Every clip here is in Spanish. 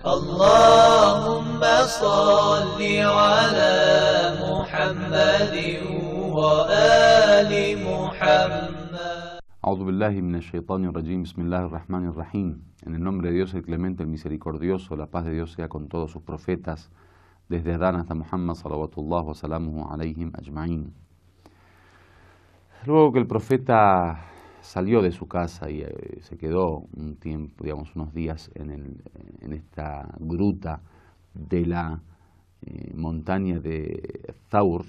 اللهم صل على محمد وآل محمد. A'udhu billahi minash shaitanir rajim. Bismillahir rahmanir rahim. En el nombre de Dios, el clemente, el misericordioso, la paz de Dios sea con todos sus profetas, desde Adán hasta Muhammad, salawatullah wa salamuhu alayhim ajma'in. Luego que el profeta salió de su casa y se quedó un tiempo, digamos unos días en esta gruta de la montaña de Thawr,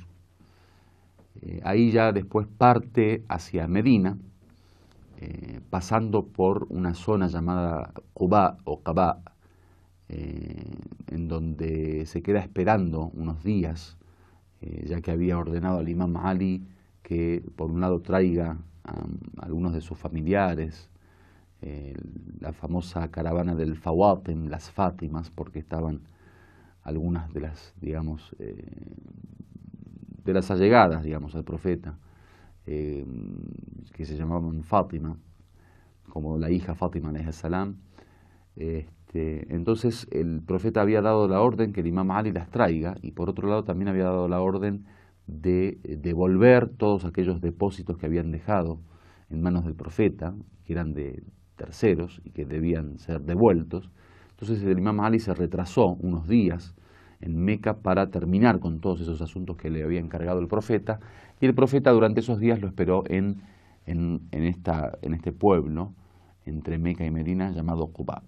ahí ya después parte hacia Medina, pasando por una zona llamada Quba o Qaba, en donde se queda esperando unos días, ya que había ordenado al imam Ali que por un lado traiga a algunos de sus familiares, la famosa caravana del Fawatim, las Fátimas, porque estaban algunas de las, digamos, de las allegadas, digamos, al profeta, que se llamaban Fátima, como la hija Fátima alayhi salam. Entonces el profeta había dado la orden que el imam Ali las traiga, y por otro lado también había dado la orden de devolver todos aquellos depósitos que habían dejado en manos del profeta, que eran de terceros y que debían ser devueltos. Entonces el imam Ali se retrasó unos días en Meca para terminar con todos esos asuntos que le había encargado el profeta, y el profeta durante esos días lo esperó en este pueblo entre Meca y Medina llamado Quba,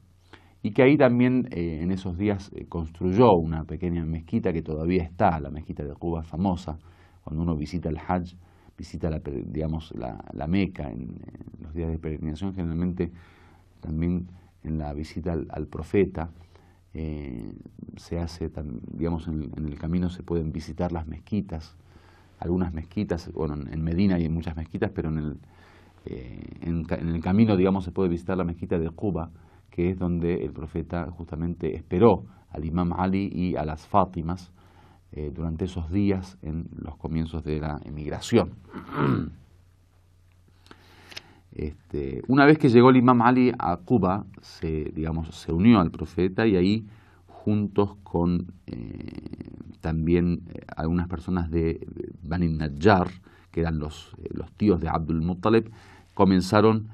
y que ahí también en esos días construyó una pequeña mezquita que todavía está. La mezquita de Quba es famosa. Cuando uno visita el Hajj, visita la Meca en los días de peregrinación, generalmente también en la visita al profeta se hace, digamos, en el camino se pueden visitar las mezquitas, algunas mezquitas. Bueno, en Medina hay muchas mezquitas, pero en el camino, digamos, se puede visitar la mezquita de Quba, que es donde el profeta justamente esperó al imam Ali y a las Fátimas durante esos días en los comienzos de la emigración. Una vez que llegó el imam Ali a Quba, se unió al profeta, y ahí, juntos con también algunas personas de Bani Najjar, que eran los tíos de Abdul Muttalib, comenzaron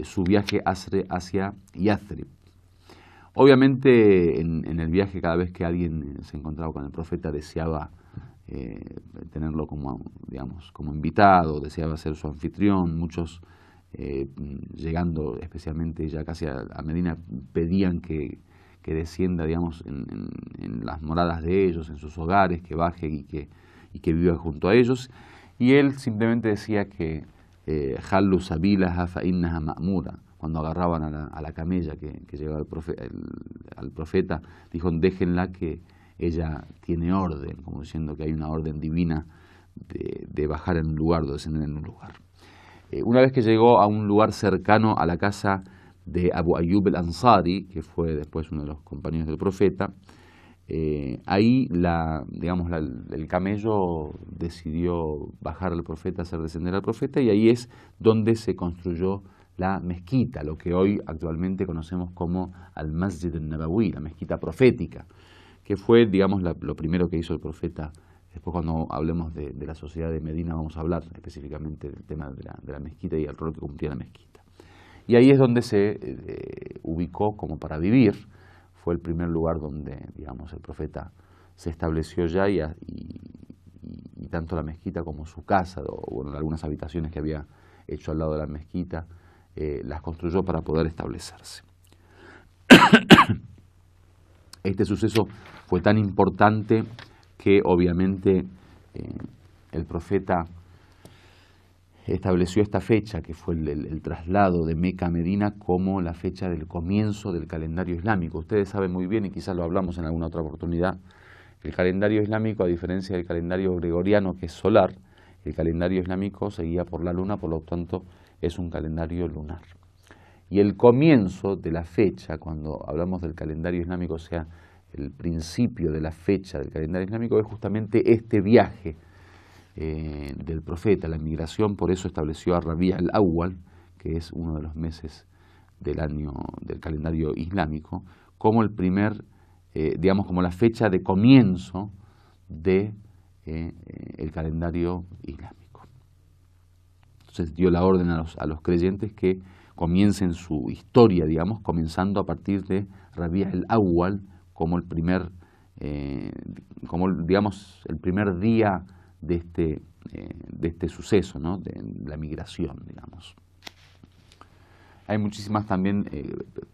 su viaje hacia Yathrib. Obviamente en el viaje, cada vez que alguien se encontraba con el profeta, deseaba tenerlo como invitado, deseaba ser su anfitrión. Muchos llegando especialmente ya casi a Medina pedían que descienda, digamos, en las moradas de ellos, en sus hogares, que baje y que viva junto a ellos. Y él simplemente decía que Hallu sabilaha fa innaha ma'mura. Cuando agarraban a la camella que llevaba al profeta, dijo: déjenla, que ella tiene orden, como diciendo que hay una orden divina de bajar en un lugar, de descender en un lugar. Una vez que llegó a un lugar cercano a la casa de Abu Ayyub al-Ansari, que fue después uno de los compañeros del profeta, ahí el camello decidió bajar al profeta, hacer descender al profeta, y ahí es donde se construyó la mezquita, lo que hoy actualmente conocemos como al-Masjid al-Nabawi, la mezquita profética, que fue, digamos, lo primero que hizo el profeta. Después, cuando hablemos de la sociedad de Medina, vamos a hablar específicamente del tema de la mezquita y el rol que cumplía la mezquita. Y ahí es donde se ubicó como para vivir. Fue el primer lugar donde, digamos, el profeta se estableció ya, y tanto la mezquita como su casa, o algunas habitaciones que había hecho al lado de la mezquita, las construyó para poder establecerse. Este suceso fue tan importante que obviamente el profeta estableció esta fecha, que fue el traslado de Meca a Medina, como la fecha del comienzo del calendario islámico. Ustedes saben muy bien, y quizás lo hablamos en alguna otra oportunidad, el calendario islámico, a diferencia del calendario gregoriano, que es solar, el calendario islámico se guía por la luna, por lo tanto es un calendario lunar. Y el comienzo de la fecha, cuando hablamos del calendario islámico, o sea, el principio de la fecha del calendario islámico, es justamente este viaje del profeta, la migración. Por eso estableció a Rabi' al-Awwal, que es uno de los meses del año del calendario islámico, como el primer digamos, como la fecha de comienzo de el calendario islámico. Entonces dio la orden a los creyentes que comiencen su historia, digamos, comenzando a partir de Rabi' al-Awwal como el primer, digamos, el primer día de este suceso, ¿no? De la migración, digamos. Hay muchísimas también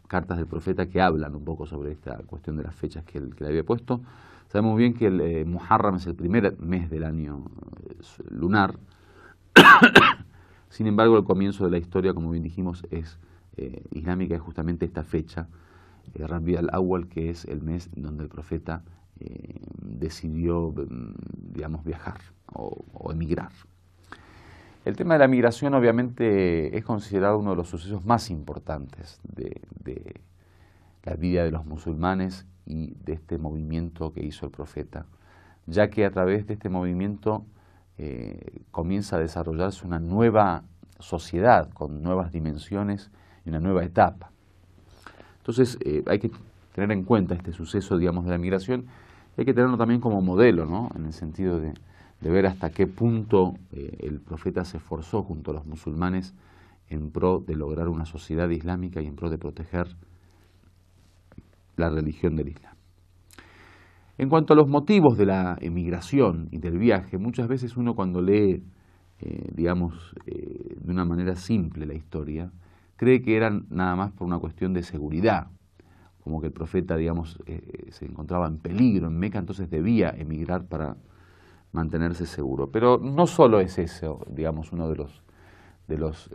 cartas del profeta que hablan un poco sobre esta cuestión de las fechas que le había puesto. Sabemos bien que el Muharram es el primer mes del año lunar. Sin embargo, el comienzo de la historia, como bien dijimos, es islámica, es justamente esta fecha, Rabi' al-Awwal, que es el mes donde el profeta decidió, digamos, viajar o emigrar. El tema de la migración obviamente es considerado uno de los sucesos más importantes de la vida de los musulmanes y de este movimiento que hizo el profeta, ya que a través de este movimiento comienza a desarrollarse una nueva sociedad con nuevas dimensiones y una nueva etapa. Entonces hay que tener en cuenta este suceso, digamos, de la migración, y hay que tenerlo también como modelo, ¿no? En el sentido de ver hasta qué punto el profeta se esforzó junto a los musulmanes en pro de lograr una sociedad islámica y en pro de proteger la religión del Islam. En cuanto a los motivos de la emigración y del viaje, muchas veces uno cuando lee, digamos, de una manera simple la historia, cree que eran nada más por una cuestión de seguridad, como que el profeta, digamos, se encontraba en peligro en Meca, entonces debía emigrar para mantenerse seguro. Pero no solo es eso, digamos, uno de los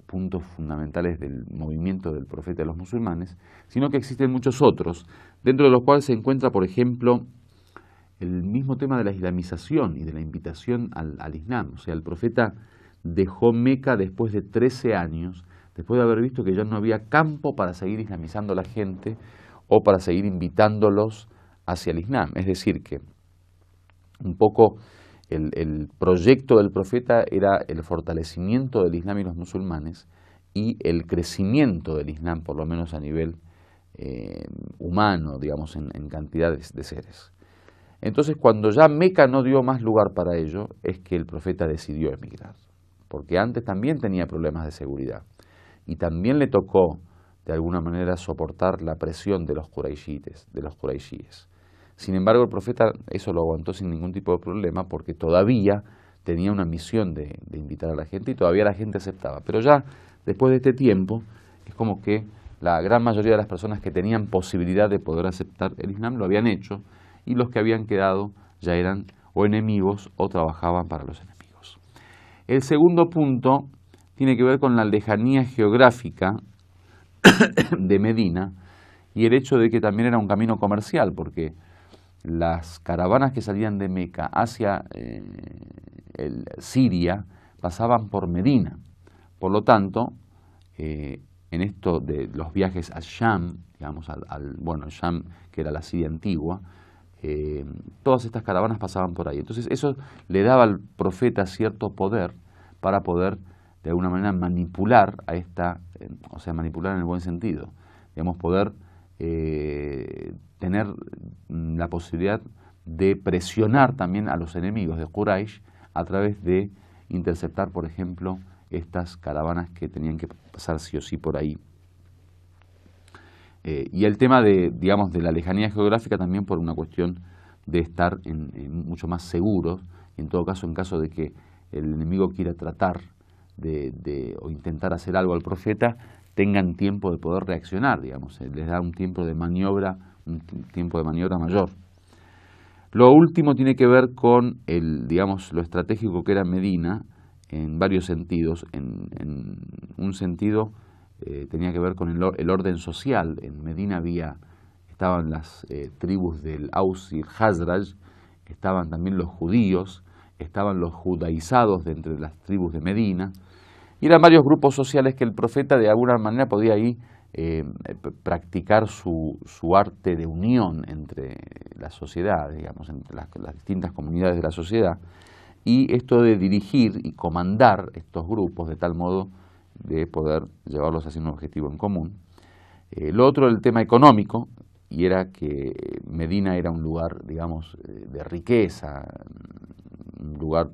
puntos fundamentales del movimiento del profeta de los musulmanes, sino que existen muchos otros, dentro de los cuales se encuentra, por ejemplo, el mismo tema de la islamización y de la invitación al Islam. O sea, el profeta dejó Meca después de 13 años, después de haber visto que ya no había campo para seguir islamizando a la gente o para seguir invitándolos hacia el Islam. Es decir, que un poco el proyecto del profeta era el fortalecimiento del Islam y los musulmanes y el crecimiento del Islam, por lo menos a nivel humano, digamos, en cantidades de seres. Entonces, cuando ya Meca no dio más lugar para ello, es que el profeta decidió emigrar, porque antes también tenía problemas de seguridad y también le tocó, de alguna manera, soportar la presión de los quraishíes. Sin embargo, el profeta eso lo aguantó sin ningún tipo de problema porque todavía tenía una misión de invitar a la gente y todavía la gente aceptaba. Pero ya después de este tiempo es como que la gran mayoría de las personas que tenían posibilidad de poder aceptar el Islam lo habían hecho y los que habían quedado ya eran o enemigos o trabajaban para los enemigos. El segundo punto tiene que ver con la lejanía geográfica de Medina y el hecho de que también era un camino comercial, porque las caravanas que salían de Meca hacia Siria pasaban por Medina. Por lo tanto, en esto de los viajes al Sham, digamos, el Sham, que era la Siria antigua, todas estas caravanas pasaban por ahí. Entonces eso le daba al profeta cierto poder para poder de alguna manera manipular a esta, o sea, manipular en el buen sentido, digamos, poder tener la posibilidad de presionar también a los enemigos de Quraysh a través de interceptar, por ejemplo, estas caravanas que tenían que pasar sí o sí por ahí. Y el tema de, digamos, de la lejanía geográfica también por una cuestión de estar mucho más seguros, y en todo caso, en caso de que el enemigo quiera tratar o intentar hacer algo al profeta, tengan tiempo de poder reaccionar, digamos, les da un tiempo de maniobra mayor. Lo último tiene que ver con digamos, lo estratégico que era Medina en varios sentidos. En un sentido tenía que ver con el orden social. En Medina estaban las tribus del Aus y Hazraj, estaban también los judíos, estaban los judaizados de entre las tribus de Medina, y eran varios grupos sociales que el profeta de alguna manera podía ahí practicar su arte de unión entre las sociedades, digamos, entre las distintas comunidades de la sociedad, y esto de dirigir y comandar estos grupos de tal modo de poder llevarlos hacia un objetivo en común. Lo otro, el tema económico, y era que Medina era un lugar, digamos, de riqueza, un lugar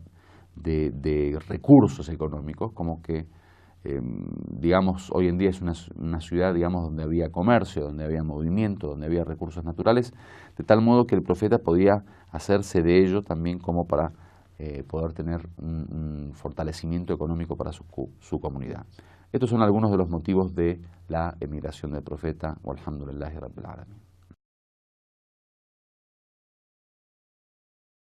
de recursos económicos, como que, digamos, hoy en día es una ciudad, digamos, donde había comercio, donde había movimiento, donde había recursos naturales, de tal modo que el profeta podía hacerse de ello también como para poder tener un fortalecimiento económico para su comunidad. Estos son algunos de los motivos de la emigración del profeta. Walhamdulillahi Rabbil Alamin.